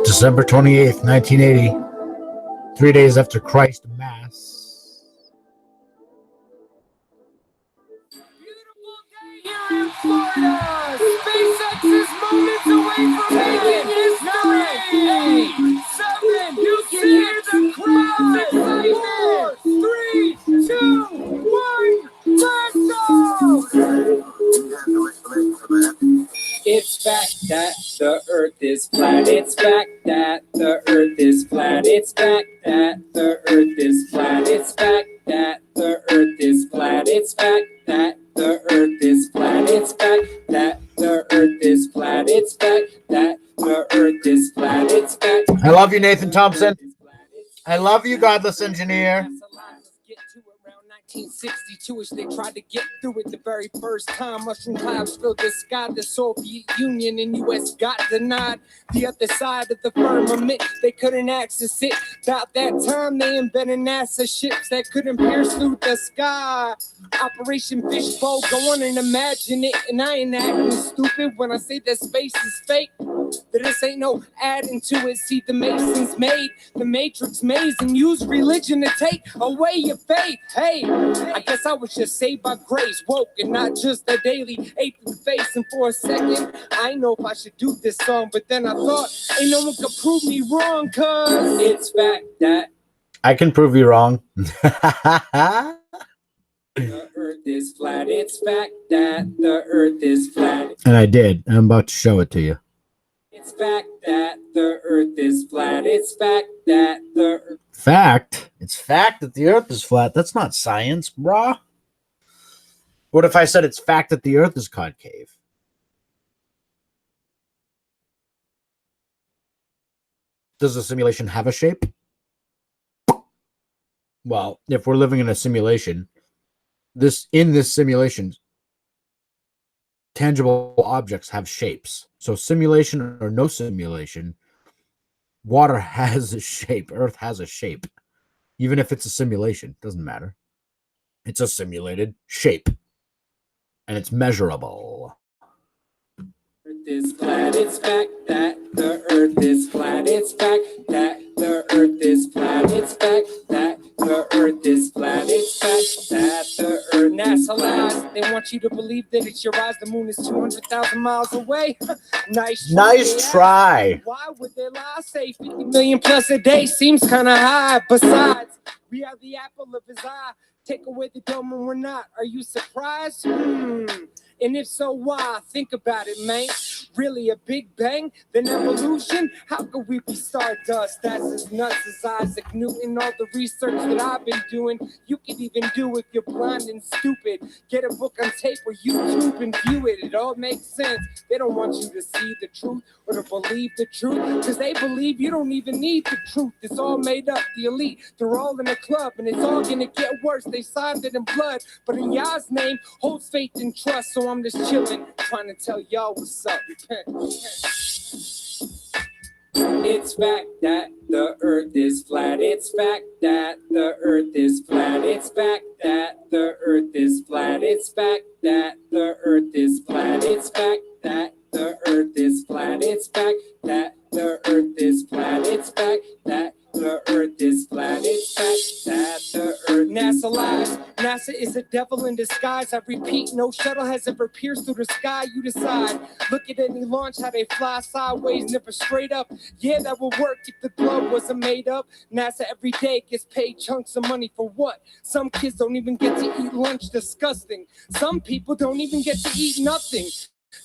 December 28th, 1980, 3 days after Christ Mass. Beautiful day here in Florida. SpaceX is moments away from making history. 8, 7, you see the crowd's excitement. 3, 2, 1, let's go. It's fact that the earth is flat. It's fact that the earth is flat. It's fact that the earth is flat. It's fact that the earth is flat. It's fact that the earth is flat. It's fact that the earth is flat. It's fact that the earth is flat. It's fact. I love you, Nathan Thompson. I love you, Godless Engineer. 1962ish, they tried to get through it the very first time. Mushroom clouds filled the sky. The Soviet Union and U.S. got denied the other side of the firmament. They couldn't access it. About that time, they invented NASA ships that couldn't pierce through the sky. Operation Fishbowl, go on and imagine it. And I ain't acting stupid when I say that space is fake. That this ain't no adding to it. See, the Masons made the Matrix maze and used religion to take away your faith. Hey, I guess I was just saved by grace, woke and not just a daily ache to the face. And for a second, I ain't know if I should do this song, but then I thought, ain't no one could prove me wrong, cause it's fact that I can prove you wrong. the earth is flat. It's fact that the earth is flat. And I did. I'm about to show it to you. It's fact that the earth is flat. It's fact that the earth... Fact? It's fact that the earth is flat. That's not science, brah. What if I said it's fact that the earth is concave? Does the simulation have a shape? Well, if we're living in a simulation, in this simulation, tangible objects have shapes. So simulation or no simulation, water has a shape. Earth has a shape. Even if it's a simulation, doesn't matter. It's a simulated shape. And it's measurable. Earth is flat. It's fact that the earth is flat. It's fact that the earth is flat. It's fact that the earth is flat. It's fact that the earth. NASA lies. They want you to believe that it's your eyes. The moon is 200,000 miles away. Nice try. Why would they lie? Say 50 million plus a day seems kind of high. Besides, we are the apple of his eye. Take away the dumb and we're not. Are you surprised? And if so, why? Think about it, man. Really a big bang? Then evolution? How could we be stardust? That's as nuts as Isaac Newton. All the research that I've been doing, you could even do if you're blind and stupid. Get a book on tape or YouTube and view it. It all makes sense. They don't want you to see the truth or to believe the truth, because they believe you don't even need the truth. It's all made up. The elite, they're all in a club, and it's all gonna get worse. They signed it in blood, but in Yah's name holds faith and trust. So I'm just chilling, trying to tell y'all what's up. It's fact that the earth is flat. It's fact that the earth is flat. It's fact that the earth is flat. It's fact that the earth is flat. It's fact that the earth is flat. It's fact that the earth is flat. It's fact that the earth is flat. It's fact that the earth. NASA lies. NASA is the devil in disguise. I repeat, no shuttle has ever pierced through the sky. You decide. Look at any launch, how they fly sideways, never straight up. Yeah, that would work if the globe wasn't made up. NASA every day gets paid chunks of money for what? Some kids don't even get to eat lunch. Disgusting. Some people don't even get to eat nothing.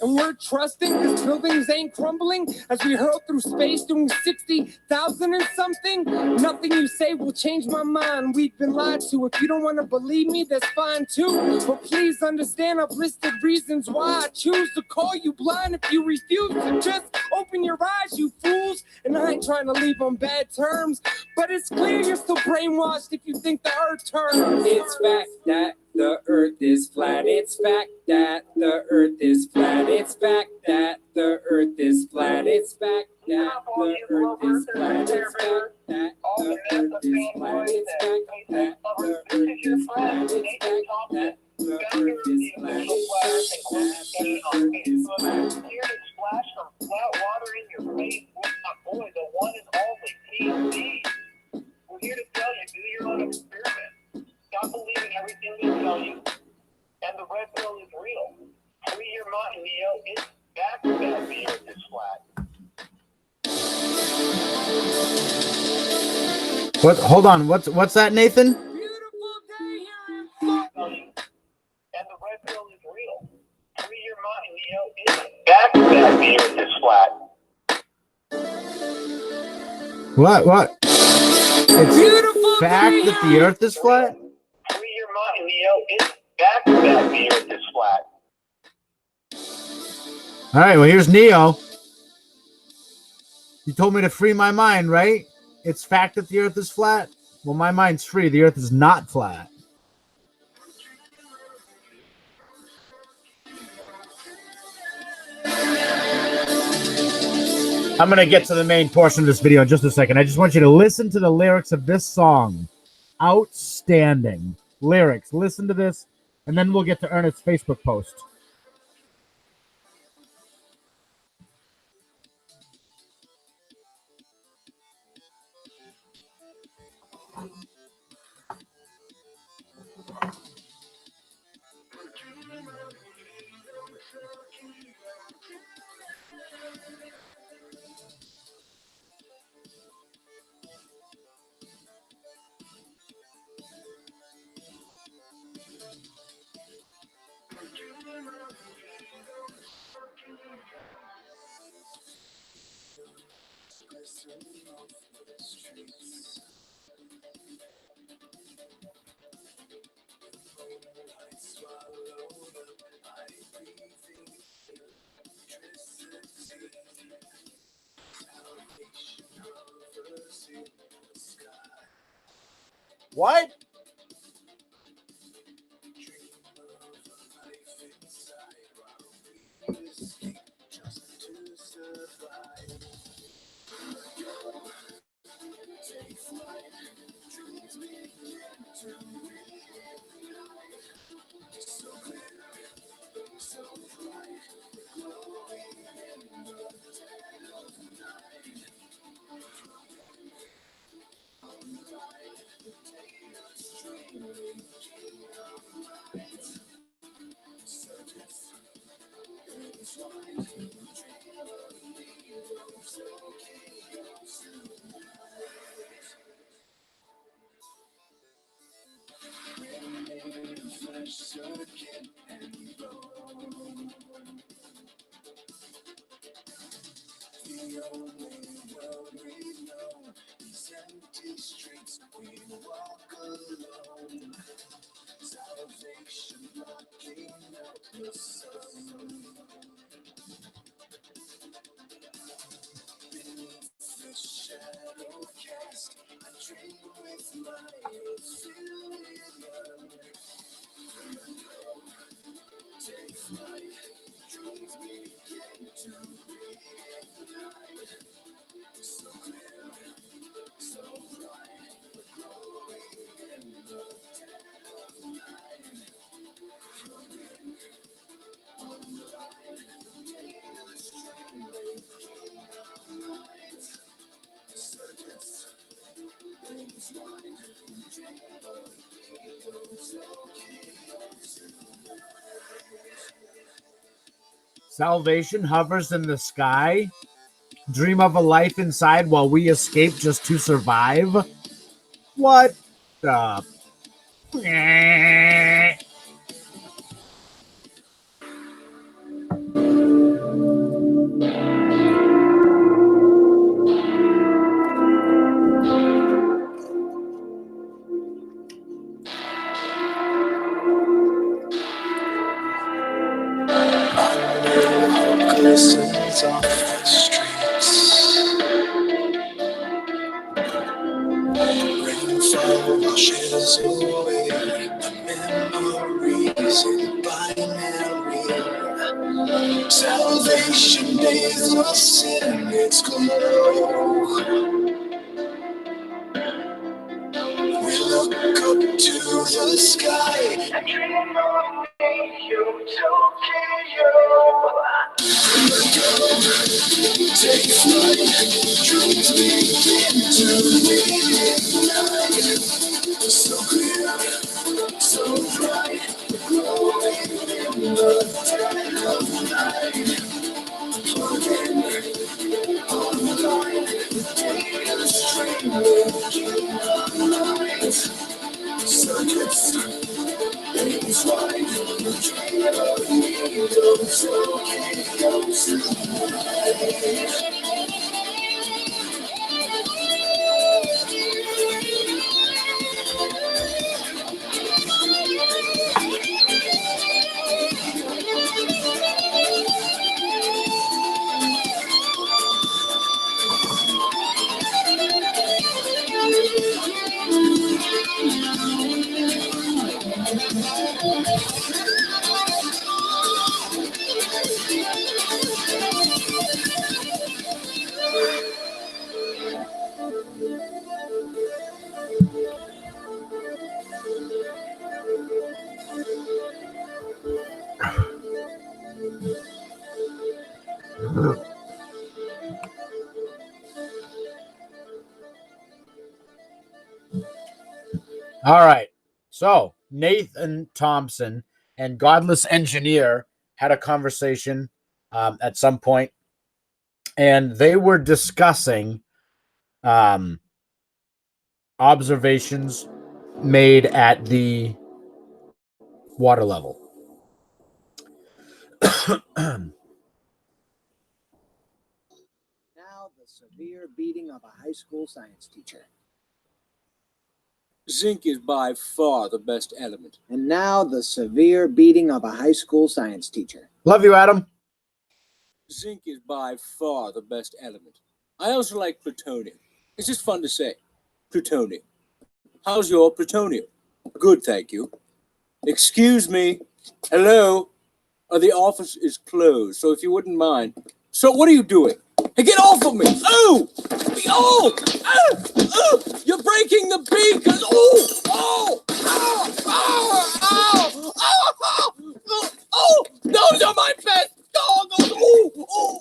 And we're trusting because buildings ain't crumbling as we hurl through space doing 60,000 and something. Nothing you say will change my mind. We've been lied to. If you don't want to believe me, that's fine too. But please understand I've listed reasons why I choose to call you blind if you refuse to just open your eyes, you fools. And I ain't trying to leave on bad terms, but it's clear you're still brainwashed if you think the earth turns. It's fact that the earth is flat. It's fact that the earth is flat. It's fact that the earth is flat. It's fact that the earth is flat. It's fact that the earth is flat. It's fact that the earth is flat. It's fact that the earth is flat. It's fact that the earth is flat. Here to splash some flat water in your face with my boy, the one and only PhD. We're here to tell you, do your own experiment. Stop believing everything they tell you. And the red pill is real. Free your mind, Neo. It's back to that the earth is flat. What? Hold on. What's that, Nathan? Beautiful day here in Florida. And the red pill is real. Free your mind, Neo. It's back to that the earth is flat. What? It's Beautiful fact day that the earth is flat? Free your mind, Neo. It's back to that the earth is flat. All right, well, here's Neo. You told me to free my mind, right? It's fact that the earth is flat? Well, my mind's free. The earth is not flat. I'm going to get to the main portion of this video in just a second. I just want you to listen to the lyrics of this song. Outstanding lyrics. Listen to this, and then we'll get to Ernest's Facebook post. What? the only world we know. These empty streets we walk alone. Salvation blocking out the sun. Beneath the shadow cast, I dream with my affiliate. Take flight, dreams begin to reignite. So clear, so bright, glowing in the dead of night. Floating on the line, data streaming through the night. Circuits, things wide, dream of eagles, no chaos in the night. Salvation hovers in the sky. Dream of a life inside while we escape just to survive. What the? Glistens off the streets. Rainfall washes away the memories in binary. Salvation bathes us in its glow. We look up to the sky and dream of a utopia. Take flight, dreams begin to reignite. So clear, so bright, glowing in the dead of night. Floating on the line, data streaming through the night. Circuits, things wide, dream of needles, no chaos in the night. All right. So Nathan Thompson and Godless Engineer had a conversation at some point, and they were discussing observations made at the water level. Now, the severe beating of a high school science teacher. Zinc is by far the best element. And now, the severe beating of a high school science teacher. Love you, Adam. Zinc is by far the best element. I also like plutonium. It's just fun to say. Plutonium. How's your plutonium? Good, thank you. Excuse me. Hello? The office is closed, so if you wouldn't mind. So what are you doing? Hey, get off of me! Oh! Oh! Oh! You're breaking the beacon! Oh! Oh! Oh! Oh! Oh! Oh! Oh! Oh! Those are my pet dogs! Oh! Oh!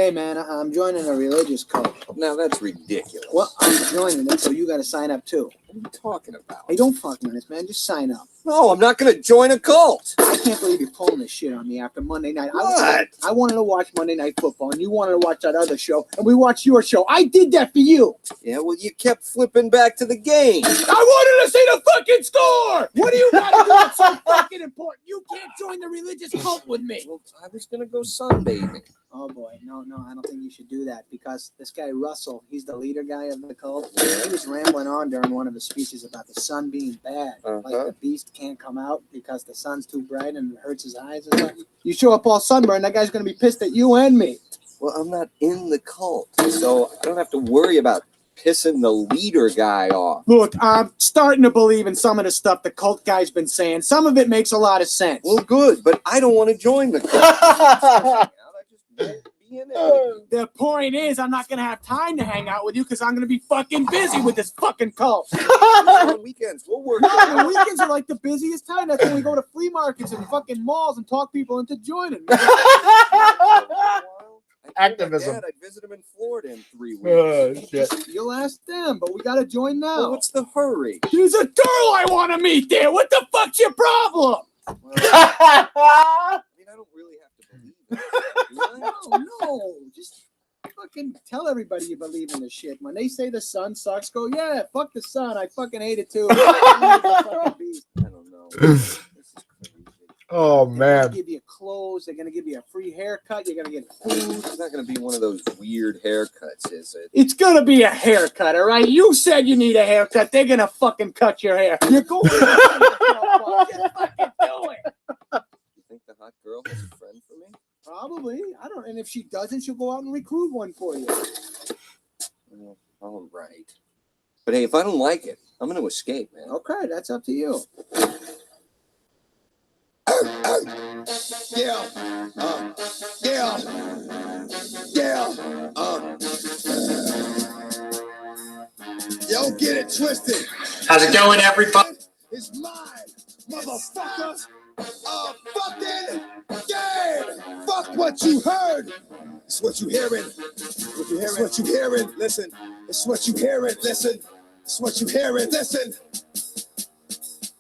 Hey, man, I'm joining a religious cult. Now that's ridiculous. Well, I'm joining it, so you got to sign up too. What are you talking about? Hey, don't fuck with this, man. Just sign up. No, I'm not going to join a cult. I can't believe you're pulling this shit on me after Monday night. What? I wanted to watch Monday Night Football, and you wanted to watch that other show, and we watched your show. I did that for you. Yeah, well, you kept flipping back to the game. I wanted to see the fucking score. What do you got to do that's so fucking important? You can't join the religious cult with me. Well, I was going to go sunbathing. Oh, boy. No, I don't think you should do that because this guy, Russell, he's the leader guy of the cult. He was rambling on during one of his speeches about the sun being bad. Like the beast can't come out because the sun's too bright and it hurts his eyes or something. You show up all sunburned, that guy's going to be pissed at you and me. Well, I'm not in the cult, so I don't have to worry about pissing the leader guy off. Look, I'm starting to believe in some of the stuff the cult guy's been saying. Some of it makes a lot of sense. Well, good, but I don't want to join the cult. I just won't be in it. The point is, I'm not going to have time to hang out with you because I'm going to be fucking busy with this fucking cult. On weekends, we'll work. No, the weekends are like the busiest time. That's when we go to flea markets and fucking malls and talk people into joining. Activism. Dad, I'd visit him in Florida in 3 weeks. Shit. You'll ask them, but we got to join now. Well, what's the hurry? There's a girl I want to meet there. What the fuck's your problem? Well, I mean, I don't really have to believe it. Do I? No. Just fucking tell everybody you believe in this shit. When they say the sun sucks, go, yeah, fuck the sun. I fucking hate it too. I don't know. This is crazy. Oh, They're man. gonna give you clothes. They're gonna give you a free haircut. You're gonna get food. It's not going to be one of those weird haircuts, is it? It's gonna be a haircut, all right? You said you need a haircut. They're gonna fucking cut your hair. You're going to just fucking do it. You think the hot girl has a friend for me? Probably. I don't. And if she doesn't, she'll go out and recruit one for you. Well, all right. But hey, if I don't like it, I'm going to escape, man. Okay, that's up to you. Yo, get it twisted. How's it going, everybody? It's mine, motherfucker. Fucking game. Fuck what you heard. It's what you hearing. It's what you hearing. Listen. It's what you hearing. Listen. It's what you hearing. Listen.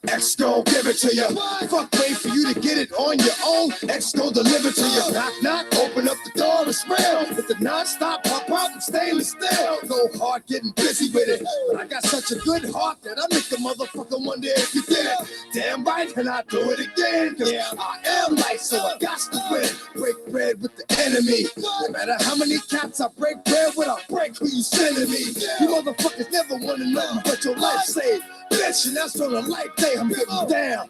X gon' give it to you. Fuck, wait for you to get it on your own. X gon' deliver to you. Knock, knock, open up the door, it's real. With the non-stop pop out and stainless steel. Go hard getting busy with it. But I got such a good heart that I make the motherfucker wonder if you did it. Damn right, and I do it again. Cause I am light, so I got to win. Break bread with the enemy. No matter how many cats I break bread with, I break who you sending me. You motherfuckers never wanted nothing but your life saved. Bitch, and that's on a light day. I'm getting down,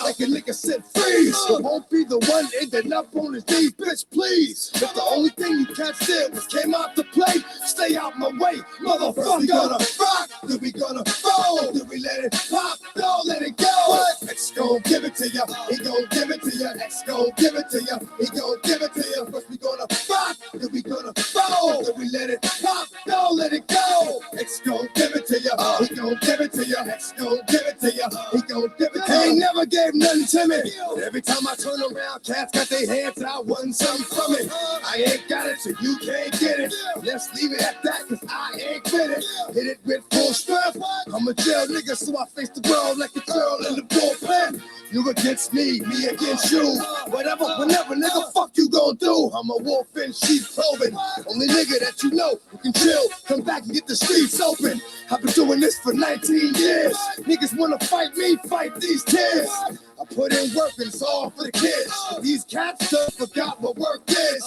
like a nigga said, freeze. You won't be the one ending up on his knees, bitch, please. If the only thing you cats did was came out to play, stay out my way, motherfucker. We gonna rock, then we gonna roll, then we let it pop, don't let it go. X gon' give it to ya, he gon' give it to ya. X gon' give it to ya, he gon' give it to ya. First we gonna rock, then we gonna roll, then we let it pop, don't let it go. X gon' give it to ya, he gon' give it to ya. X gon' give it to ya, he gon' give it to ya. He ain't never gave nothing to me, but every time I turn around, cats got their hands out, wanting something from it. I ain't got it, so you can't get it. Let's leave it at that, cause I ain't fit it. Hit it with full strength. I'm a jail nigga, so I face the world like a girl in the bullpen. You against me against you. Whatever, whenever, nigga, fuck you gon' do. I'm a wolf in sheep's clothing. Only nigga that you know who can chill, come back and get the streets open. I've been doing this for 19 years. Niggas wanna fight me, fight these tears. I put in work and it's all for the kids. These cats just forgot what work is.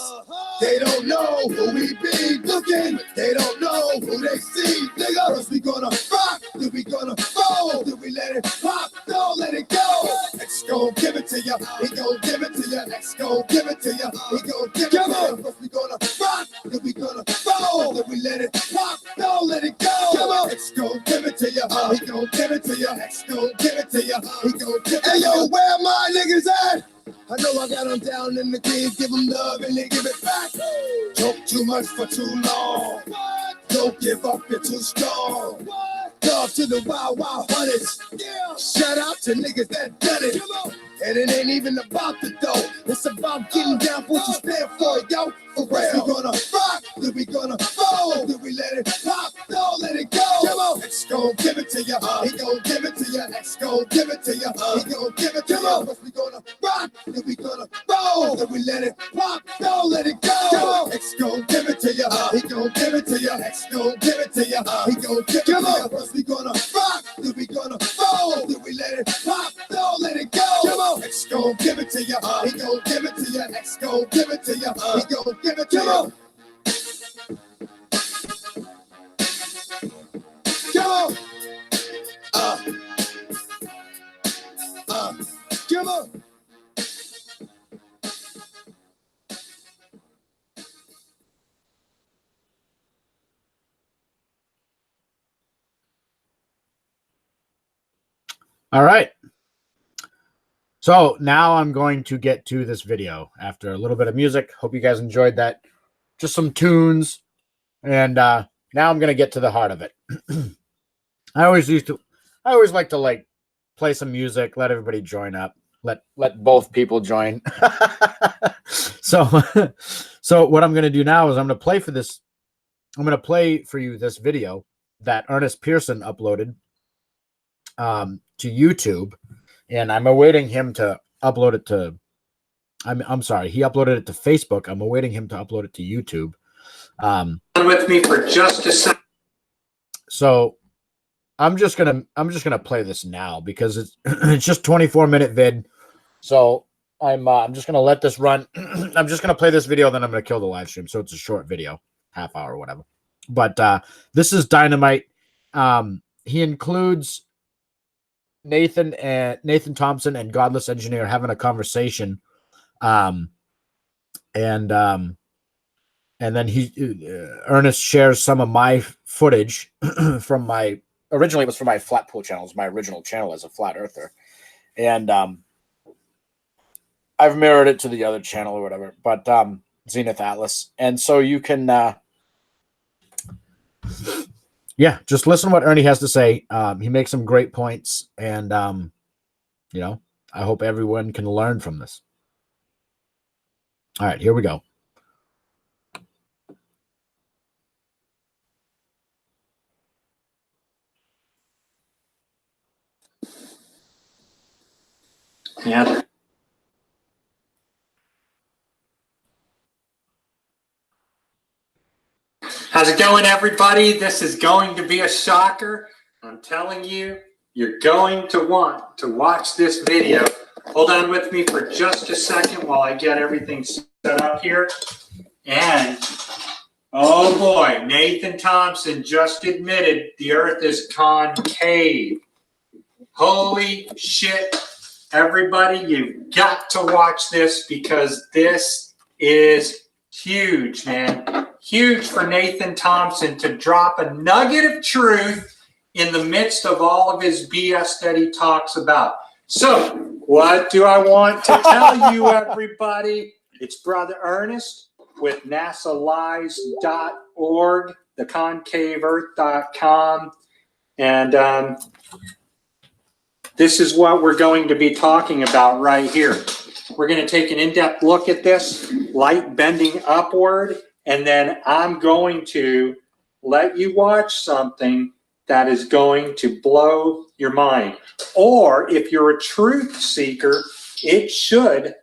They don't know who we be looking. They don't know who they see. Nigga, first we gonna rock, then we gonna roll, then we let it pop, don't let it go. X gon' give it to ya, he gon' give it to ya. X gon' give it to ya, he gon' give it to ya. First we gonna rock, then we gonna roll, then we let it pop, don't let it go. Come on, X gon' give it to ya, he gon' give it to ya. X gon' give it to ya, he gon' give it to ya. Hey yo, where my niggas at? I know I got them down in the greens, give them love and they give it back. Talk too much for too long. Don't give up, you're too strong. Love to the wild, wild hunters. Shout out to niggas that done it. And it ain't even about the dough. It's about getting down for what you stand for, yo. for real. We gonna rock, then we gonna roll, then we let it pop, don't let it go. Come on, X gon' give it to ya. He gon' give it to ya. X gon' give it to ya. He gon' give it to ya. First we gonna rock, then we gonna roll, then we let it pop, don't let it go. Come on, X gon' give it to ya. He gon' give it to ya. X gon' give it to ya. He gon' give it to ya. First we gonna rock, then we gonna roll, then we let it pop, don't let it go. Come on, X gon' give it to ya. He gon' give it to ya. X gon' give it to ya. He gon' give it to ya. Come on. Come on. All right. So now I'm going to get to this video after a little bit of music. Hope you guys enjoyed that. Just some tunes. And now I'm going to get to the heart of it. I always like to like play some music, let everybody join up, let both people join. So what I'm going to do now is I'm going to play for you this video that Ernest Pearson uploaded to YouTube, and I'm awaiting him to upload it to I'm sorry, he uploaded it to Facebook. I'm awaiting him to upload it to YouTube. With me for just a second. So I'm just gonna play this now because it's just 24-minute vid. So I'm just gonna let this run. I'm just gonna play this video, then I'm gonna kill the live stream. So it's a short video, half hour or whatever. But this is Dynamite. He includes Nathan Thompson and Godless Engineer having a conversation, and then Ernest shares some of my footage from my originally it was from my flat pool channel. It was my original channel as a flat earther, and I've mirrored it to the other channel or whatever, but Zenith Atlas, and so you can yeah, just listen to what Ernie has to say. He makes some great points, and you know, I hope everyone can learn from this. All right, here we go. Yeah. How's it going, everybody? This is going to be a shocker. I'm telling you, you're going to want to watch this video. Hold on with me for just a second while I get everything set up here. And, oh boy, Nathan Thompson just admitted the Earth is concave. Holy shit, everybody, you've got to watch this because this is huge, man. Huge for Nathan Thompson to drop a nugget of truth in the midst of all of his BS that he talks about. So, what do I want to tell you, everybody? It's Brother Ernest with NASALies.org, theconcaveearth.com, and this is what we're going to be talking about right here. We're going to take an in-depth look at this, light bending upward, and then I'm going to let you watch something that is going to blow your mind. Or if you're a truth seeker, it should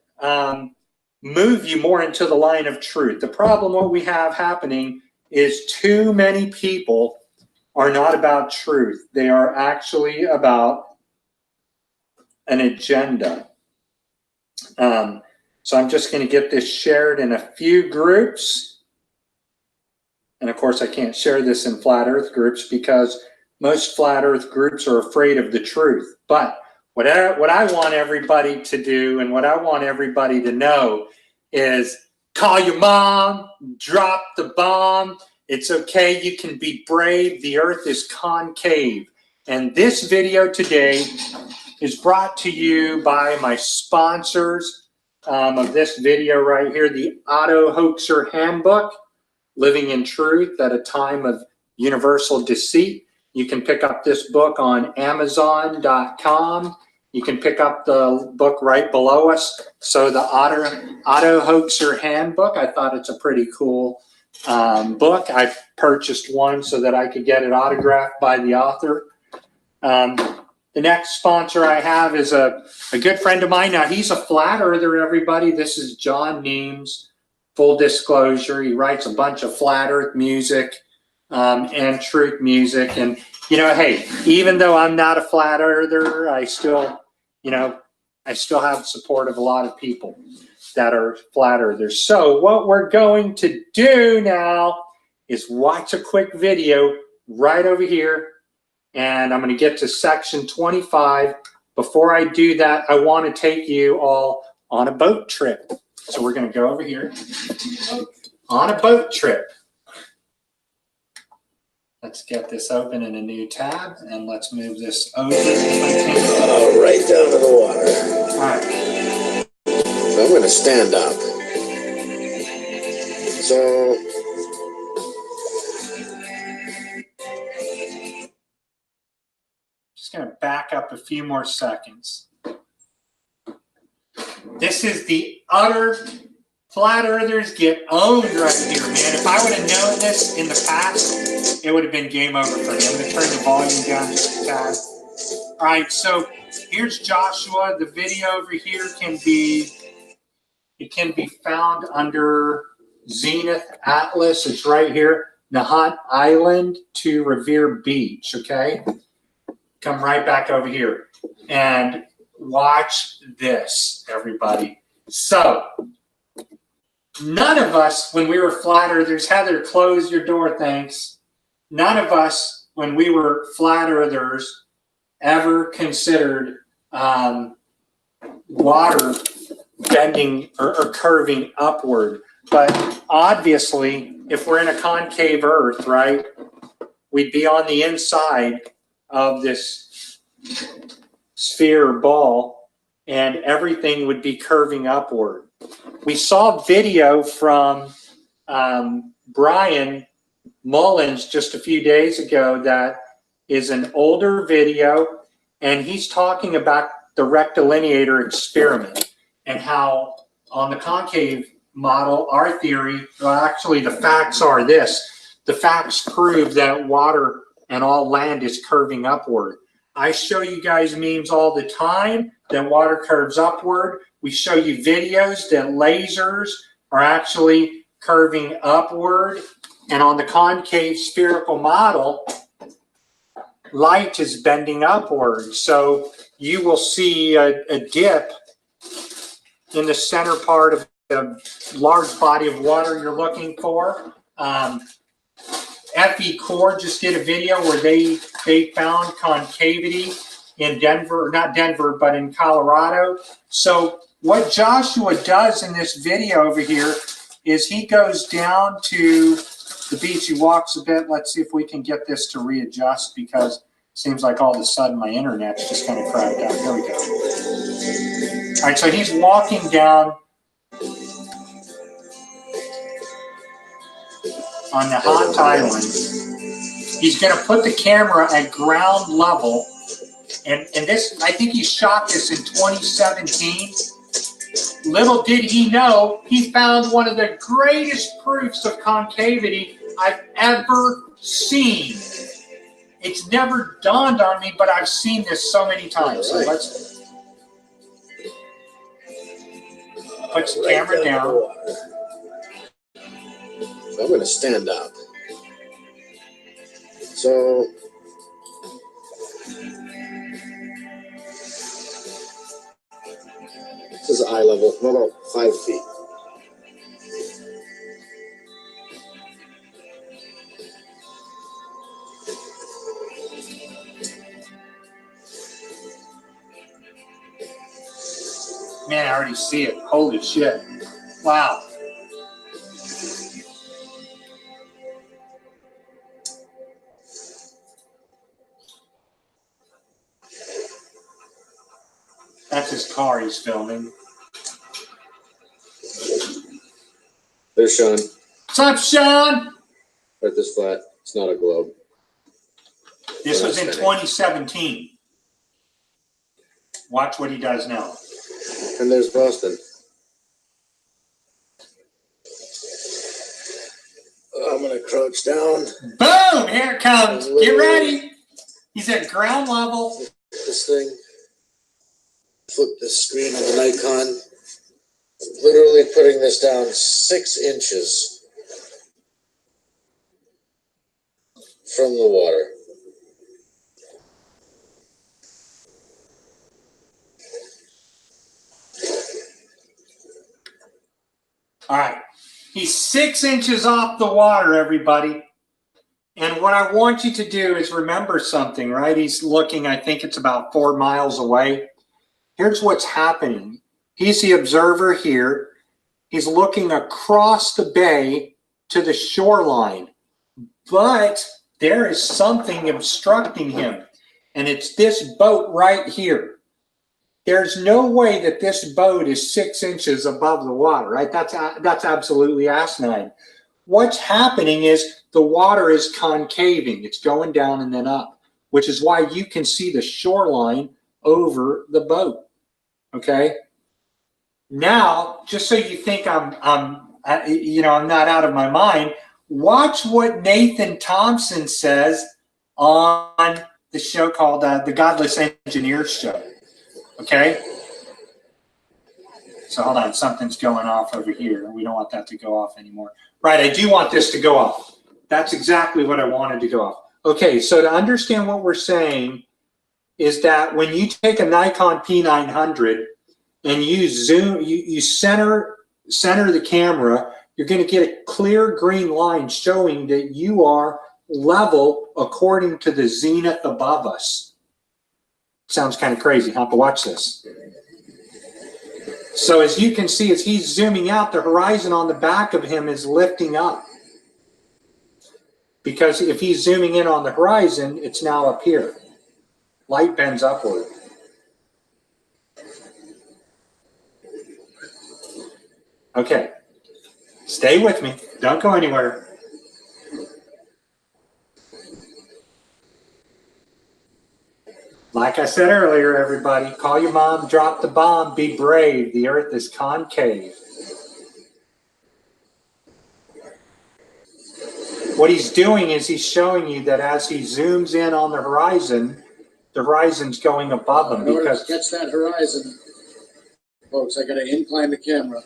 move you more into the line of truth. The problem what we have happening is too many people are not about truth. They are actually about an agenda. So I'm just going to get this shared in a few groups. And of course, I can't share this in flat earth groups because most flat earth groups are afraid of the truth. But what I want everybody to do and what I want everybody to know is call your mom, drop the bomb. It's okay. You can be brave. The Earth is concave. And this video today is brought to you by my sponsors of this video right here, the Auto Hoaxer Handbook, Living in Truth at a Time of Universal Deceit. You can pick up this book on Amazon.com. You can pick up the book right below us. So the Auto Hoaxer Handbook, I thought it's a pretty cool book. I purchased one so that I could get it autographed by the author. The next sponsor I have is a good friend of mine. Now, he's a flat earther, everybody. This is John Neames. Full disclosure, he writes a bunch of flat earth music and truth music. And, you know, hey, even though I'm not a flat earther, I still have support of a lot of people that are flat earthers. So what we're going to do now is watch a quick video right over here. And I'm going to get to section 25. Before I do that, I want to take you all on a boat trip. So we're going to go over here on a boat trip. Let's get this open in a new tab, and let's move this over. Right down to the water. All right. So I'm going to stand up. So Just going to back up a few more seconds. This is the utter flat earthers get owned right here, man. If I would have known this in the past, it would have been game over for me. I'm going to turn the volume down just a tad. All right, so here's Joshua. The video over here can be found under Zenith Atlas. It's right here, Nahant Island to Revere Beach, okay? Come right back over here and watch this, everybody. So, none of us, when we were flat earthers, Heather, close your door, thanks. None of us, when we were flat earthers, ever considered water bending or curving upward. But obviously, if we're in a concave earth, right, we'd be on the inside of this sphere or ball, and everything would be curving upward. We saw video from Brian Mullins just a few days ago that is an older video, and he's talking about the rectilineator experiment and how on the concave model, our theory, well, actually the facts are this. The facts prove that water and all land is curving upward. I show you guys memes all the time that water curves upward. We show you videos that lasers are actually curving upward. And on the concave spherical model, light is bending upward. So you will see a dip in the center part of the large body of water you're looking for. FE Core just did a video where they found concavity in Denver, not Denver, but in Colorado. So what Joshua does in this video over here is he goes down to the beach. He walks a bit. Let's see if we can get this to readjust, because it seems like all of a sudden my internet's just kind of cracked out. There we go. All right, so he's walking down on the Nahant Island. He's going to put the camera at ground level, and this, I think he shot this in 2017. Little did he know, he found one of the greatest proofs of concavity I've ever seen. It's never dawned on me, but I've seen this so many times. So let's put the camera down. So I'm going to stand up. So this is eye level, about 5 feet. Man, I already see it. Holy shit. Wow. That's his car he's filming. There's Sean. What's up, Sean? Right this flat. It's not a globe. This was in 2017. Watch what he does now. And there's Boston. I'm gonna crouch down. Boom! Here it comes. Get ready. He's at ground level. This thing. Flip the screen on the Nikon. Literally putting this down 6 inches from the water. All right. He's 6 inches off the water, everybody. And what I want you to do is remember something, right? He's looking, I think it's about 4 miles away. Here's what's happening. He's the observer here. He's looking across the bay to the shoreline. But there is something obstructing him. And it's this boat right here. There's no way that this boat is 6 inches above the water, right? That's absolutely asinine. What's happening is the water is concaving. It's going down and then up, which is why you can see the shoreline over the boat. Okay. Now, just so you think I'm not out of my mind, watch what Nathan Thompson says on the show called the Godless Engineers Show. Okay. So hold on, something's going off over here. We don't want that to go off anymore. Right, I do want this to go off. That's exactly what I wanted to go off. Okay, so to understand what we're saying is that when you take a Nikon P900 and you zoom, you center the camera, you're going to get a clear green line showing that you are level according to the zenith above us. Sounds kind of crazy, huh? But watch this. So as you can see, as he's zooming out, the horizon on the back of him is lifting up. Because if he's zooming in on the horizon, it's now up here. Light bends upward. Okay. Stay with me. Don't go anywhere. Like I said earlier, everybody, call your mom, drop the bomb, be brave. The earth is concave. What he's doing is he's showing you that as he zooms in on the horizon's going above him. In order to catch that horizon, folks, I got to incline the camera.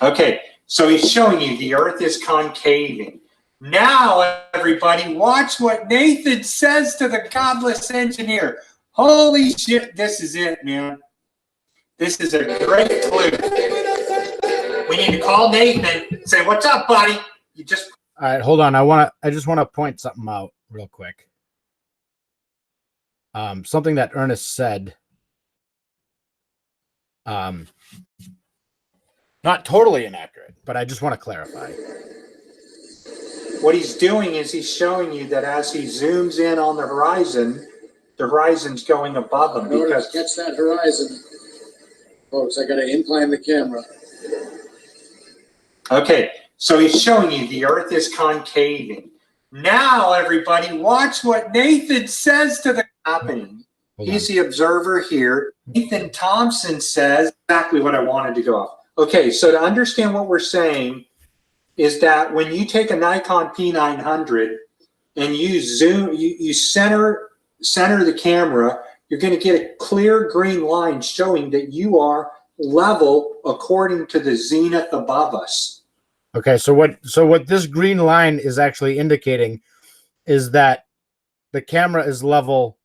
Okay, so he's showing you the earth is concaving. Now, everybody, watch what Nathan says to the Godless Engineer. Holy shit, this is it, man. This is a great clue. We need to call Nathan and say, "What's up, buddy?" You just All right, hold on. I just want to point something out real quick. Something that Ernest said. Not totally inaccurate, but I just want to clarify. What he's doing is he's showing you that as he zooms in on the horizon's going above him. In order to catch that horizon, folks, I got to incline the camera. Okay, so he's showing you the earth is concaving. Now, everybody, watch what Nathan says to the happening. He's the observer here. Nathan Thompson says exactly what I wanted to go off. Okay, so to understand what we're saying is that when you take a Nikon P900 and you zoom, you center the camera, you're going to get a clear green line showing that you are level according to the zenith above us. Okay, so what this green line is actually indicating is that the camera is level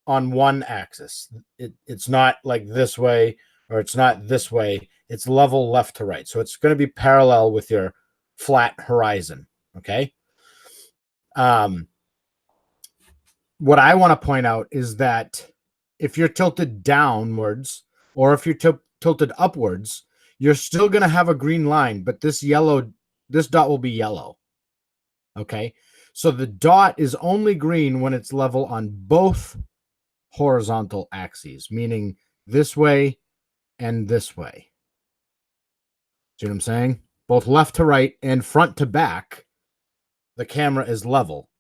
on one axis. It's not like this way or it's not this way. It's level left to right. So it's going to be parallel with your flat horizon. Okay. What I want to point out is that if you're tilted downwards or if you're tilted upwards, you're still going to have a green line, but this dot will be yellow. Okay. So the dot is only green when it's level on both horizontal axes, meaning this way and this way. See what I'm saying? Both left to right and front to back, the camera is level.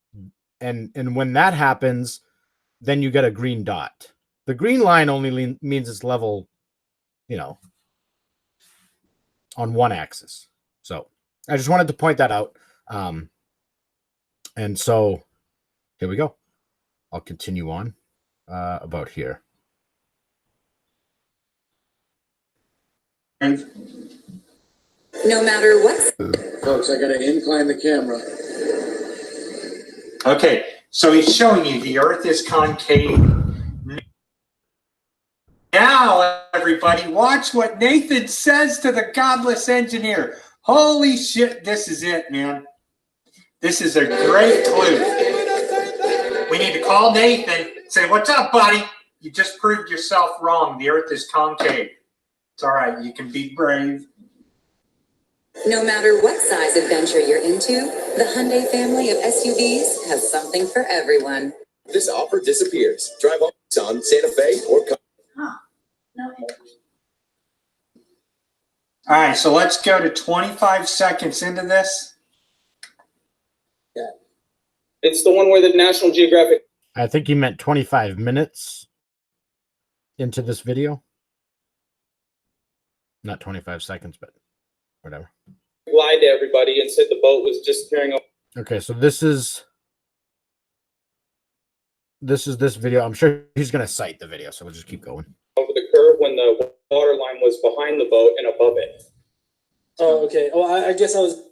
And when that happens, then you get a green dot. The green line only means it's level, you know, on one axis. So I just wanted to point that out. And so here we go. I'll continue on about here. And No matter what. Folks, I gotta incline the camera. okay, so he's showing you the Earth is concave. Now, everybody, watch what Nathan says to the Godless engineer. Holy shit, this is it, man. This is a great clue. We need to call Nathan, say, what's up, buddy? You just proved yourself wrong. The Earth is concave. It's all right. You can be brave. No matter what size adventure you're into, the Hyundai family of SUVs has something for everyone. This offer disappears. Drive on Santa Fe or No. All right, so let's go to 25 seconds into this. Yeah. It's the one where the National Geographic. I think he meant 25 minutes into this video. Not 25 seconds, but whatever. Lied to everybody and said the boat was just carrying over. Okay, so this is this video. I'm sure he's going to cite the video, so we'll just keep going. Over the curve when the water line was behind the boat and above it. Oh, okay. Well, I guess I was.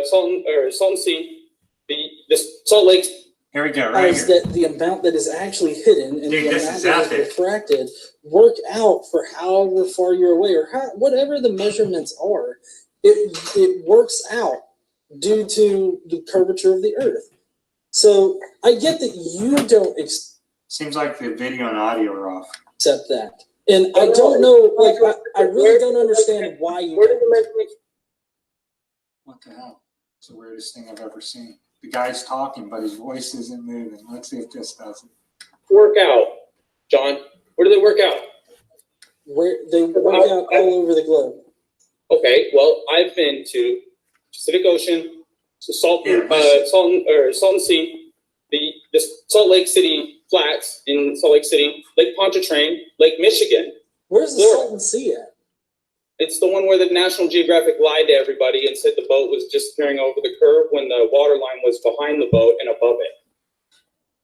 Salton Sea, the Salt Lake. Here we go, right here. That the amount that is actually hidden and Dude, the this amount is that epic. is refracted work out for however far you're away or whatever the measurements are. It works out due to the curvature of the Earth. So I get that you don't Seems like the video and audio are off. accept that, and I don't know. Like I really don't understand why you. What the hell? It's the weirdest thing I've ever seen. The guy's talking, but his voice isn't moving. Let's see if this does it. Work out, John. Where do they work out? Where they work out all over the globe. Okay, well, I've been to Pacific Ocean, to Salton Sea, the Salt Lake City Flats in Salt Lake City, Lake Pontchartrain, Lake Michigan. Where's the Salton Sea at? It's the one where the National Geographic lied to everybody and said the boat was just carrying over the curve when the water line was behind the boat and above it.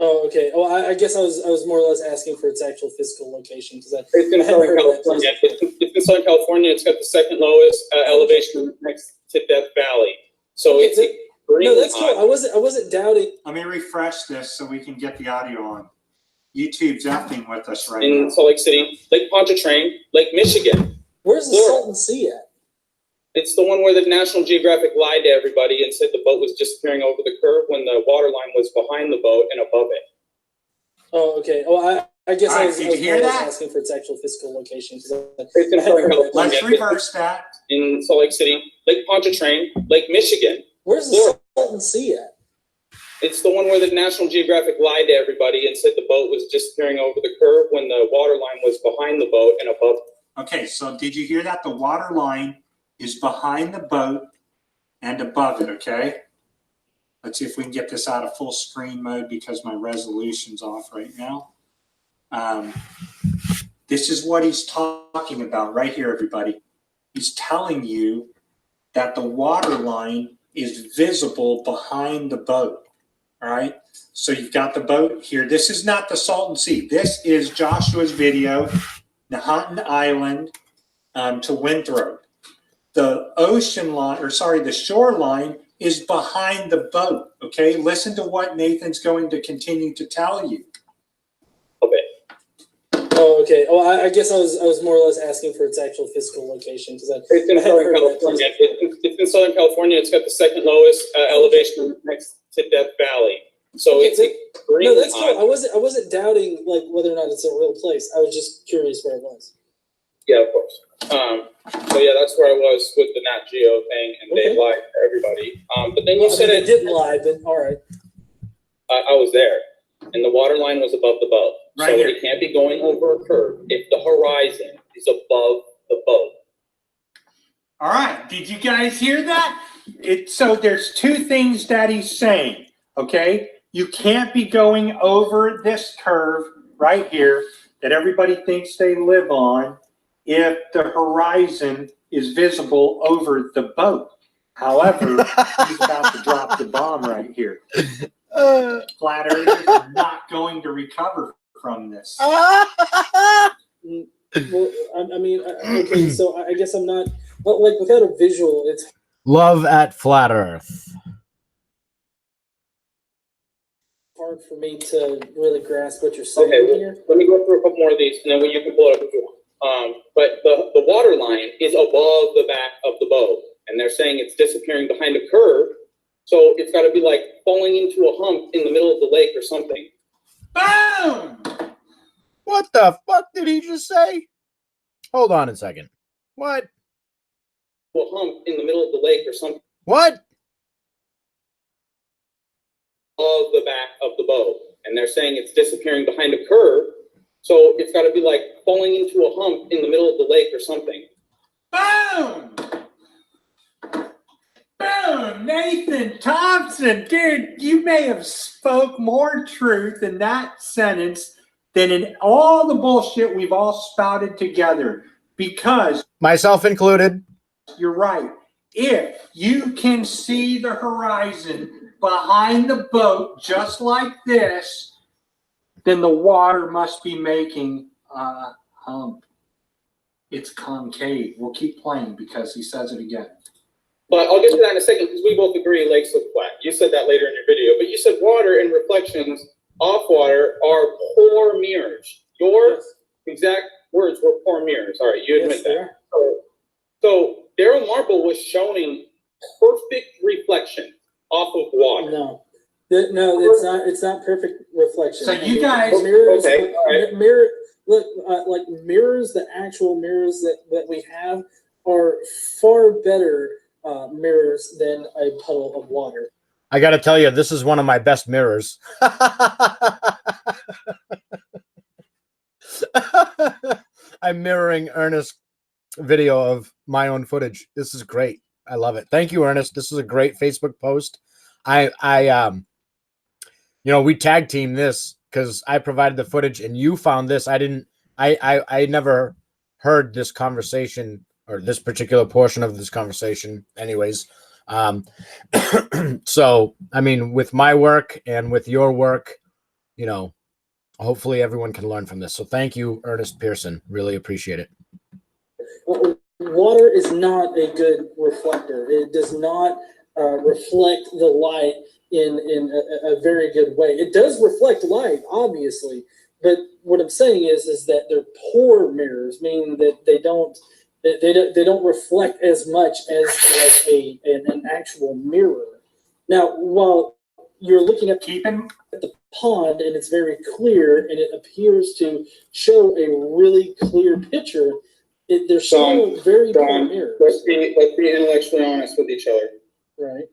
Oh, okay. Well, I guess I was more or less asking for its actual physical location because it's in Southern California. It's in Southern California. It's got the second lowest elevation next to Death Valley. So okay, it's green. No, that's cool. I wasn't doubting. Let me refresh this so we can get the audio on. YouTube's effing with us right now. In Salt Lake City, Lake Pontchartrain, Lake Michigan. Where's the Salton Sea at? It's the one where the National Geographic lied to everybody and said the boat was just carrying over the curve when the water line was behind the boat and above it. Oh, okay. Well, I guess I was did you hear that? asking for its actual physical location. It's in Southern California. Let's reverse that. In Salt Lake City, Lake Pontchartrain, Lake Michigan. Where's the Salton Sea at? It's the one where the National Geographic lied to everybody and said the boat was just carrying over the curve when the water line was behind the boat and above it. Okay, so did you hear that? The water line is behind the boat and above it, okay? Let's see if we can get this out of full screen mode because my resolution's off right now. This is what he's talking about right here, everybody. He's telling you that the water line is visible behind the boat, all right? So you've got the boat here. This is not the Salton Sea. This is Joshua's video, Nahantun Island to Winthrop. The ocean line, or sorry, the shoreline is behind the boat, okay? Listen to what Nathan's going to continue to tell you. Oh, okay. Well, I guess I was more or less asking for its actual physical location because it's in Southern California. It's in Southern California. It's got the second lowest elevation next to Death Valley. So okay, it's green. No, that's cool. I wasn't doubting like whether or not it's a real place. I was just curious where it was. Yeah, of course. So yeah, that's where I was with the Nat Geo thing, and they lied to everybody. But then you said it didn't lie, but all right. I was there, and the water line was above the boat. Right so here. it can't be going over a curve if the horizon is above the boat. All right, did you guys hear that? So there's two things that he's saying, okay? You can't be going over this curve right here that everybody thinks they live on if the horizon is visible over the boat. However, he's about to drop the bomb right here. Flat earthers are not going to recover from this. Well, I mean, okay, so I guess I'm not, but like without a visual, it's Love at Flat Earth. hard for me to really grasp what you're saying Okay, here. let me go through a couple more of these, and then you can pull it up if you want. But the water line is above the back of the boat, and they're saying it's disappearing behind a curve, so it's got to be like falling into a hump in the middle of the lake or something. Boom! What the fuck did he just say? Hold on a second. What? A hump in the middle of the lake or something. What? Of the back of the boat, and they're saying it's disappearing behind a curve, so it's got to be like falling into a hump in the middle of the lake or something. Boom! Boom! Nathan Thompson, dude, you may have spoke more truth in that sentence than in all the bullshit we've all spouted together, because Myself included. you're right. If you can see the horizon behind the boat just like this, then the water must be making a hump. It's concave. We'll keep playing because he says it again. But I'll get to that in a second because we both agree lakes look flat. You said that later in your video, but you said water and reflections off water are poor mirrors. Your exact words were poor mirrors. All right, you admit that. So Daryl Marble was showing perfect reflection off of water. No, it's not. It's not perfect reflection. So you guys, mirrors, okay, all right. mirror. Look, like mirrors. The actual mirrors that we have are far better mirrors than a puddle of water. I got to tell you, this is one of my best mirrors. I'm mirroring Ernest's video of my own footage. This is great. I love it. Thank you, Ernest. This is a great Facebook post. I we tag team this because I provided the footage and you found this. I never heard this conversation or this particular portion of this conversation anyways. So, I mean, with my work and with your work, hopefully everyone can learn from this. So thank you, Ernest Pearson. Really appreciate it. Water is not a good reflector. It does not reflect the light in a very good way. It does reflect light, obviously, but what I'm saying is that they're poor mirrors, meaning that they don't reflect as much as an actual mirror. Now, while you're looking at the pond and it's very clear and it appears to show a really clear picture, they're still very poor mirrors. Let's be intellectually honest with each other. Right.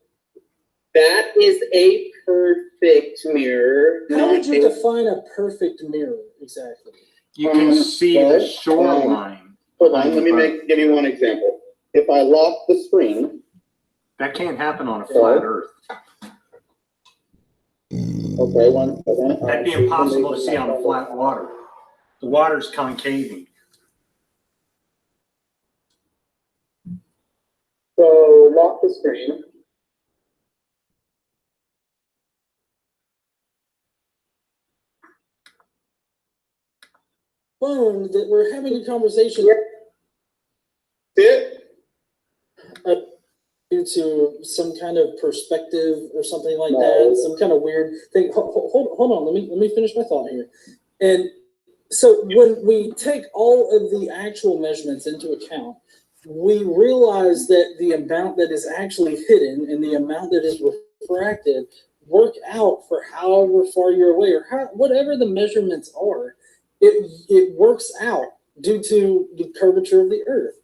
That is a perfect mirror. How would you define a perfect mirror exactly? You can see the shoreline. Hold on, let me give you one example. If I lock the screen. That can't happen on a flat Earth. Okay, one second. That'd be impossible to see on a flat water. The water's concaving. So lock the screen. Phone that we're having a conversation. Due to some kind of perspective or something like that, some kind of weird thing. Hold on, let me finish my thought here. And so when we take all of the actual measurements into account, we realize that the amount that is actually hidden and the amount that is refracted work out for however far you're away or whatever the measurements are. It works out due to the curvature of the Earth.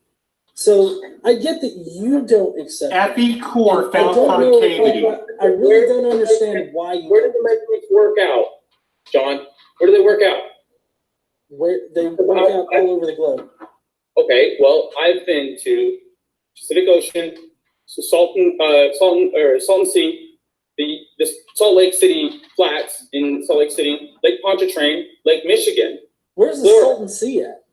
So I get that you don't accept Fe core found concavity. I really don't understand why you. Where do the measurements work out, John? Where do they work out? Where they work out all over the globe. Okay, well, I've been to Pacific Ocean, Salton Sea, the Salt Lake City flats in Salt Lake City, Lake Pontchartrain, Lake Michigan. Where's the Salton Sea at?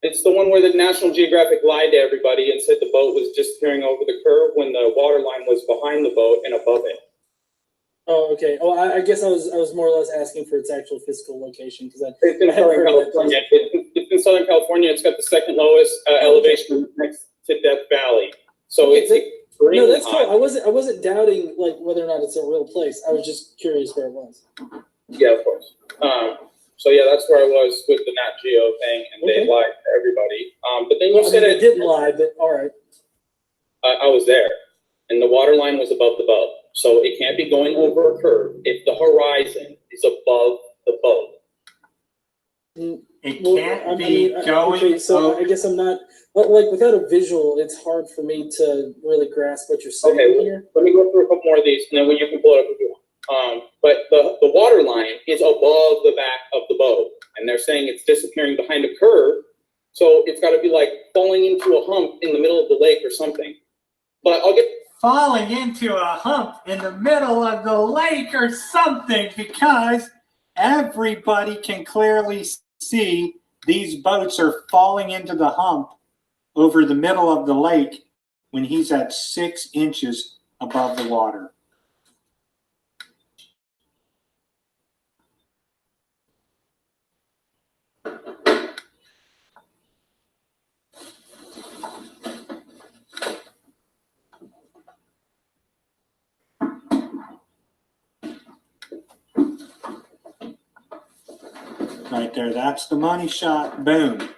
It's the one where the National Geographic lied to everybody and said the boat was disappearing over the curve when the water line was behind the boat and above it. Oh, okay. Oh, I guess I was more or less asking for its actual physical location because it's in Southern California. It's in Southern California. It's got the second lowest elevation next to Death Valley. So Okay, it's no, that's cool. I wasn't doubting like whether or not it's a real place. I was just curious where it was. Yeah, of course. So yeah, that's where I was with the Nat Geo thing, and they lied to everybody. But then you said it didn't lie, but all right. I was there, and the water line was above the boat, so it can't be going over a curve if the horizon is above the boat. It can't be going. Okay, so I guess I'm not like without a visual. It's hard for me to really grasp what you're saying here. Let me go through a couple more of these, and then you can pull it up if you want. But the water line is above the back of the boat, and they're saying it's disappearing behind a curve, so it's got to be like falling into a hump in the middle of the lake or something. But I'll get falling into a hump in the middle of the lake or something, because everybody can clearly see these boats are falling into the hump over the middle of the lake when he's at 6 inches above the water. Right there, that's the money shot. Boom.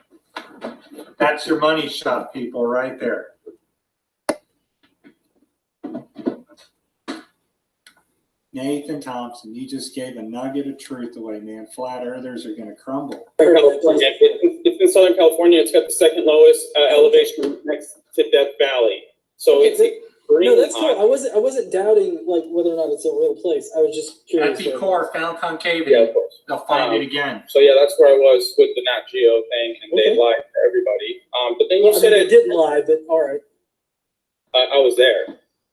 That's your money shot, people, right there. Nathan Thompson, you just gave a nugget of truth away, man. Flat earthers are going to crumble. It's in Southern California. It's got the second lowest elevation next to Death Valley. So it's no, that's cool. I wasn't doubting like whether or not it's a real place. I was just curious. FP Core found concavity. Yeah, of course. They'll find it again. So yeah, that's where I was with the Nat Geo thing, and they lied to everybody. But then you said it didn't lie, but all right. I was there,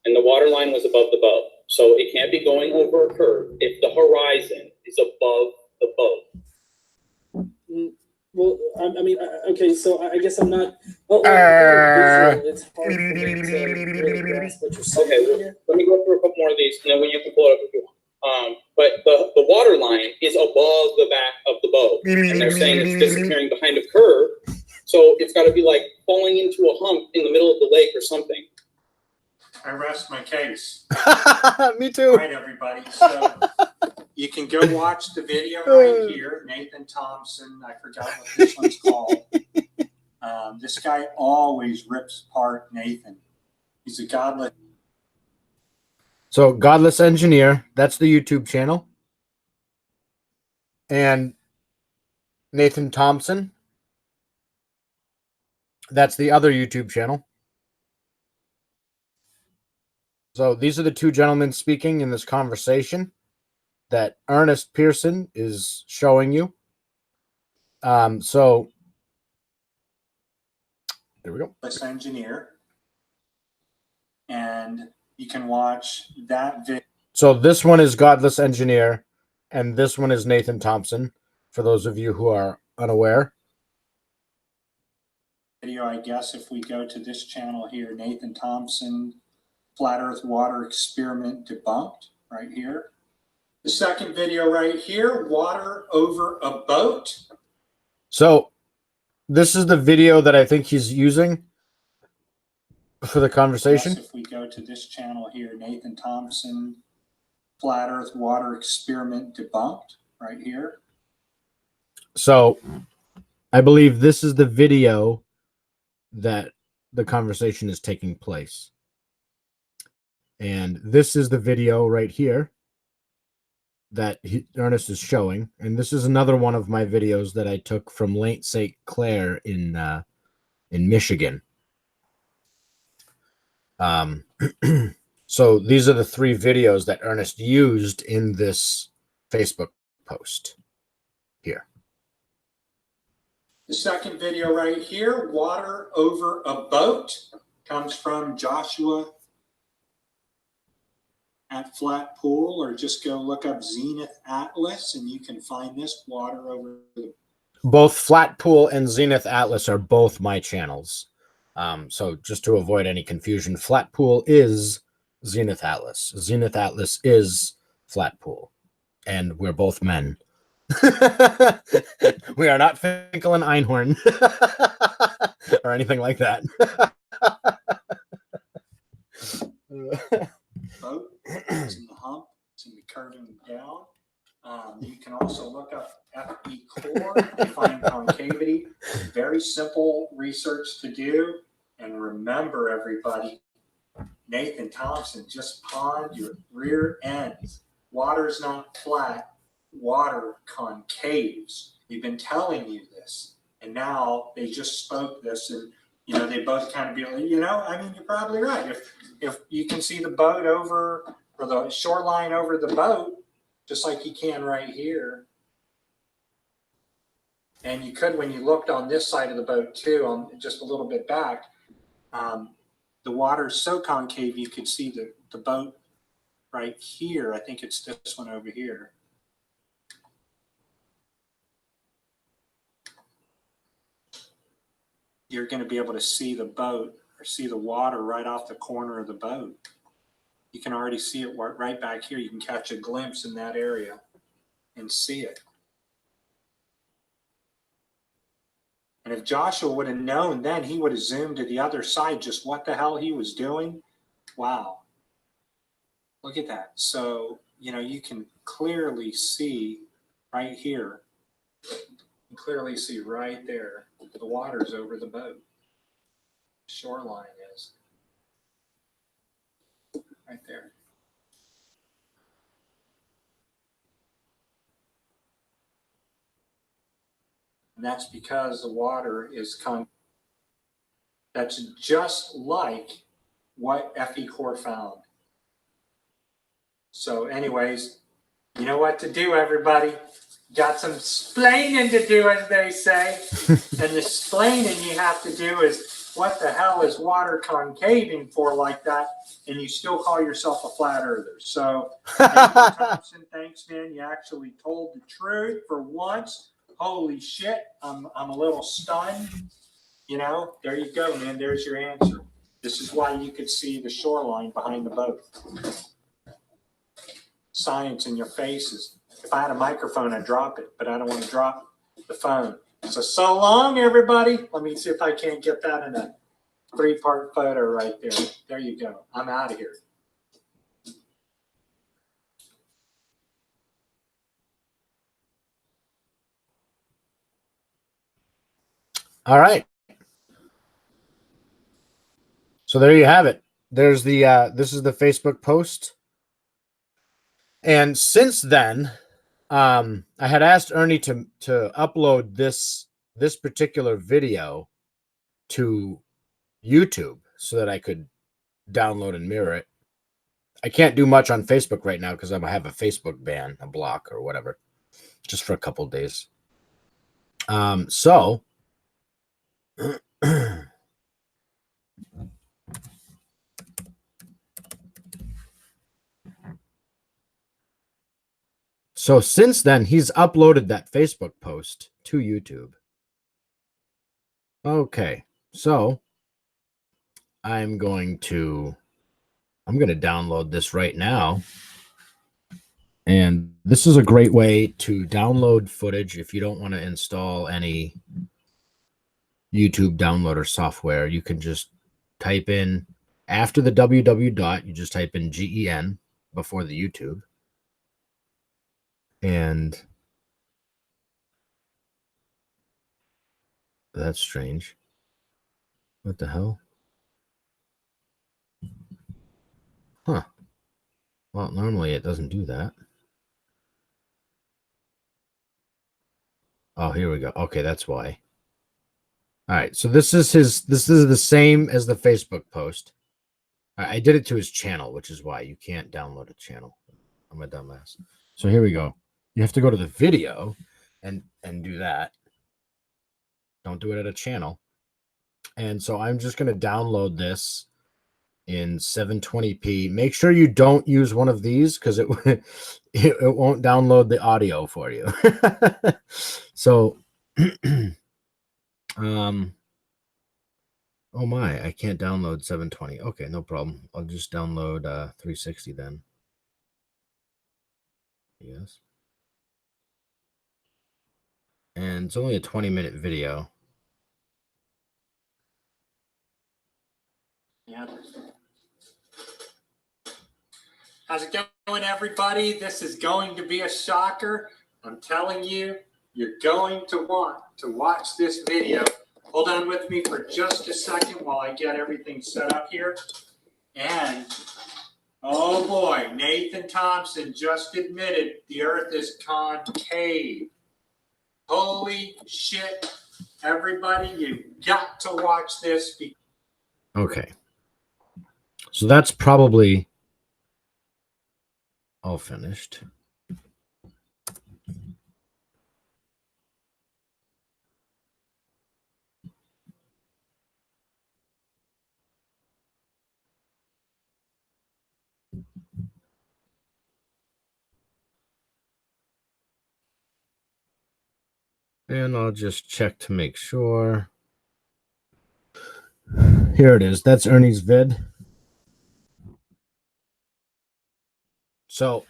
and the water line was above the boat, so it can't be going over a curve if the horizon is above the boat. Well, I mean, okay, so I guess I'm not. Well, it's hard for me to really grasp what you're saying. Okay, let me go through a couple more of these, and then you can pull it up if you want. But the water line is above the back of the boat, and they're saying it's disappearing behind a curve, so it's got to be like falling into a hump in the middle of the lake or something. I rest my case. Me too. All right, everybody. So you can go watch the video right here. Nathan Thompson. I forgot what this one's called. This guy always rips apart Nathan. He's a godless. So Godless Engineer, that's the YouTube channel. And Nathan Thompson, that's the other YouTube channel. So these are the two gentlemen speaking in this conversation that Ernest Pearson is showing you. So there we go. Godless Engineer. And you can watch that video. So this one is Godless Engineer, and this one is Nathan Thompson, for those of you who are unaware. Video, I guess, if we go to this channel here, Nathan Thompson, Flat Earth Water Experiment Debunked, right here. The second video right here, water over a boat. So this is the video that I think he's using for the conversation. Yes, if we go to this channel here, Nathan Thompson, Flat Earth Water Experiment Debunked, right here. So I believe this is the video that the conversation is taking place. And this is the video right here that Ernest is showing. And this is another one of my videos that I took from Lake St. Clair in Michigan. So these are the three videos that Ernest used in this Facebook post here. The second video right here, water over a boat, comes from Joshua at Flat Pool, or just go look up Zenith Atlas and you can find this water over the. Both Flat Pool and Zenith Atlas are both my channels. So just to avoid any confusion, Flat Pool is Zenith Atlas. Zenith Atlas is Flat Pool. And we're both men. We are not Finkel and Einhorn or anything like that. Boat, it's in the hump, it's in the curving down. You can also look up FE core to find concavity. Very simple research to do. And remember, everybody, Nathan Thompson just pawned your rear ends. Water's not flat, water concaves. We've been telling you this. And now they just spoke this, and you know, they both kind of be like, you know, I mean, you're probably right. If you can see the boat over, or the shoreline over the boat, just like you can right here. And you could, when you looked on this side of the boat too, on just a little bit back, the water is so concave you could see the boat right here. I think it's this one over here. You're going to be able to see the boat or see the water right off the corner of the boat. You can already see it right back here. You can catch a glimpse in that area and see it. And if Joshua would have known then, he would have zoomed to the other side just what the hell he was doing. Wow. Look at that. So, you know, you can clearly see right here. You can clearly see right there. The water's over the boat. Shoreline is right there. And that's because the water is that's just like what FE Core found. So anyways, you know what to do, everybody. Got some splaining to do, as they say. And the splaining you have to do is, what the hell is water concaving for like that? And you still call yourself a flat earther. So, Thompson, thanks, man. You actually told the truth for once. Holy shit. I'm a little stunned. You know, there you go, man. There's your answer. This is why you could see the shoreline behind the boat. Science in your faces. If I had a microphone, I'd drop it, but I don't want to drop the phone. So long, everybody. Let me see if I can't get that in a 3-part photo right there. There you go. I'm out of here. All right. So there you have it. There's the this is the Facebook post. And since then, I had asked Ernie to upload this particular video to YouTube so that I could download and mirror it. I can't do much on Facebook right now because I have a Facebook ban, a block or whatever, just for a couple of days. So So since then, he's uploaded that Facebook post to YouTube. Okay, so I'm going to download this right now. And this is a great way to download footage if you don't want to install any YouTube downloader software. You can just type in, after the www dot, you just type in GEN before the YouTube. And that's strange. What the hell? Huh. Well, normally it doesn't do that. Oh, here we go. Okay, that's why. All right, so this is the same as the Facebook post. I did it to his channel, which is why you can't download a channel. I'm a dumbass. So here we go. You have to go to the video and do that. Don't do it at a channel. And so I'm just going to download this in 720p. Make sure you don't use one of these because it won't download the audio for you. So, oh my, I can't download 720. Okay, no problem. I'll just download 360 then. Yes. And it's only a 20-minute video. Yeah. How's it going, everybody? This is going to be a shocker. I'm telling you, you're going to want to watch this video. Hold on with me for just a second while I get everything set up here. And, oh boy, Nathan Thompson just admitted the Earth is concave. Holy shit, everybody, you got to watch this. Okay. So that's probably all finished. And I'll just check to make sure. Here it is. That's Ernie's vid. So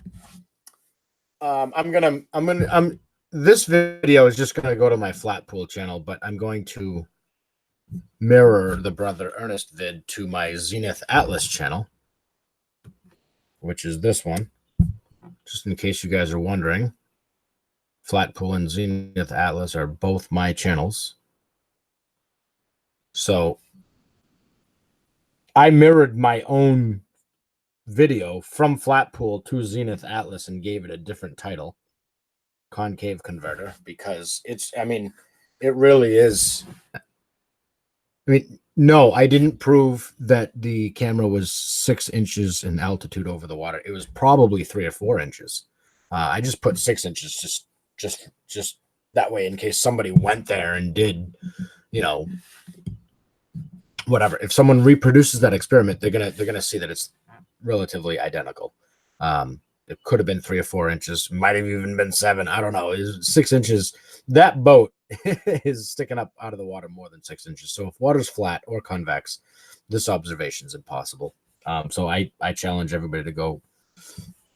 this video is just gonna go to my flat pool channel, but I'm going to mirror the Brother Ernest vid to my Zenith Atlas channel, which is this one. Just in case you guys are wondering, Flat Pool and Zenith Atlas are both my channels. So I mirrored my own video from Flat Pool to Zenith Atlas and gave it a different title, Concave Converter, because it's, I mean, it really is. I mean, no, I didn't prove that the camera was 6 inches in altitude over the water. It was probably 3 or 4 inches. I just put 6 inches just that way in case somebody went there and did, you know, whatever. If someone reproduces that experiment, they're gonna see that it's relatively identical. It could have been 3 or 4 inches, might have even been 7. I don't know. It's 6 inches. That boat is sticking up out of the water more than 6 inches. So if water's flat or convex, this observation is impossible. So I challenge everybody to go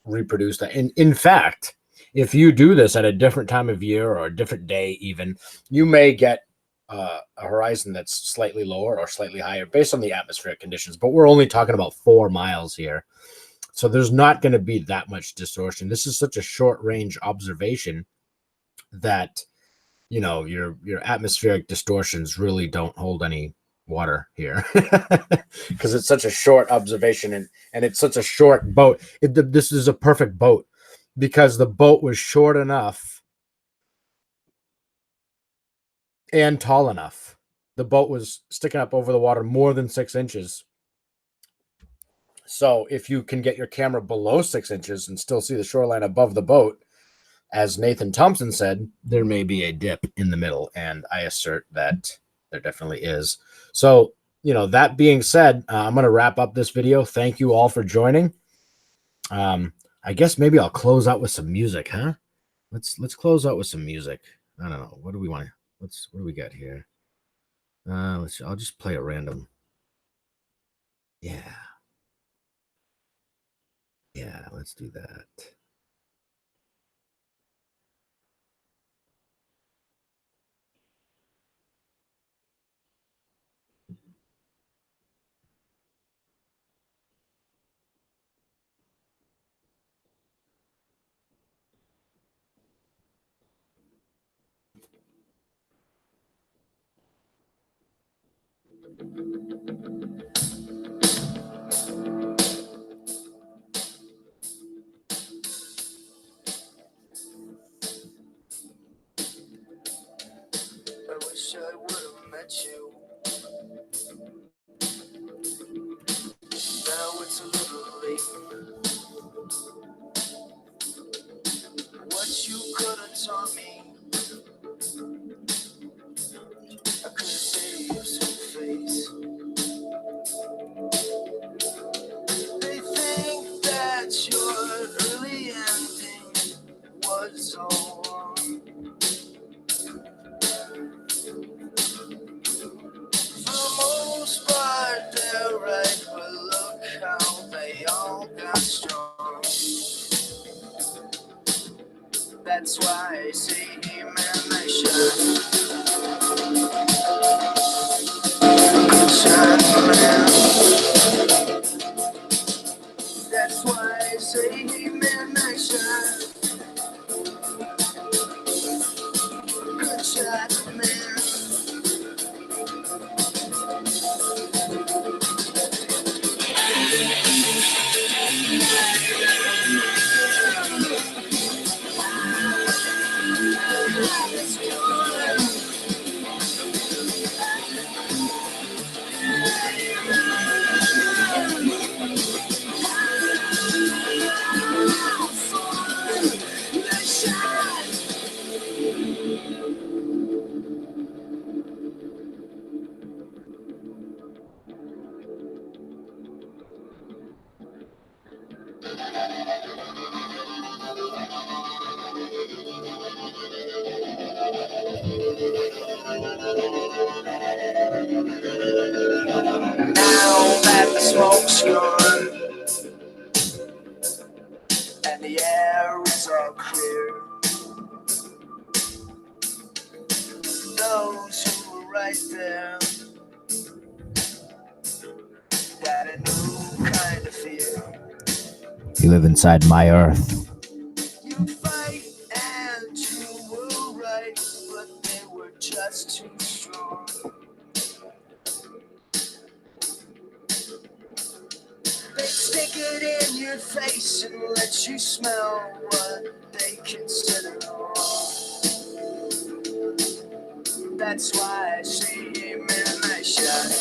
reproduce that. And in fact, if you do this at a different time of year or a different day, even, you may get a horizon that's slightly lower or slightly higher based on the atmospheric conditions. But we're only talking about 4 miles here. So there's not going to be that much distortion. This is such a short range observation that, you know, your atmospheric distortions really don't hold any water here because it's such a short observation and it's such a short boat. This is a perfect boat because the boat was short enough and tall enough. The boat was sticking up over the water more than 6 inches. So if you can get your camera below 6 inches and still see the shoreline above the boat, as Nathan Thompson said, there may be a dip in the middle. And I assert that there definitely is. So, you know, that being said, I'm going to wrap up this video. Thank you all for joining. I guess maybe I'll close out with some music, huh? Let's close out with some music. I don't know. What do we want? What do we got here? I'll just play a random. Yeah. Yeah, let's do that. I wish I would have met you. Now it's a little late. What you could have taught me, I could have saved some face. That's why I see him and I shine. Shine, man. That's why I see him and I shine. Good shot, man. Now that the smoke's gone and the air is all clear, those who were right there got a new kind of fear. You live inside my earth. You fight and you were right, but they were just too strong. They stick it in your face and let you smell what they consider wrong. That's why I see him and I shot.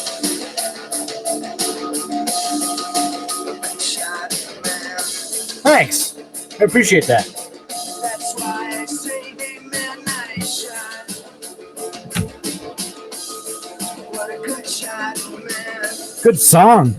Shot, man. Thanks. I appreciate that. That's why I see him and I shot. What a good shot, man. Good song.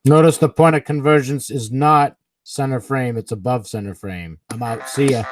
Notice the point of convergence is not center frame, it's above center frame. I'm out. See ya.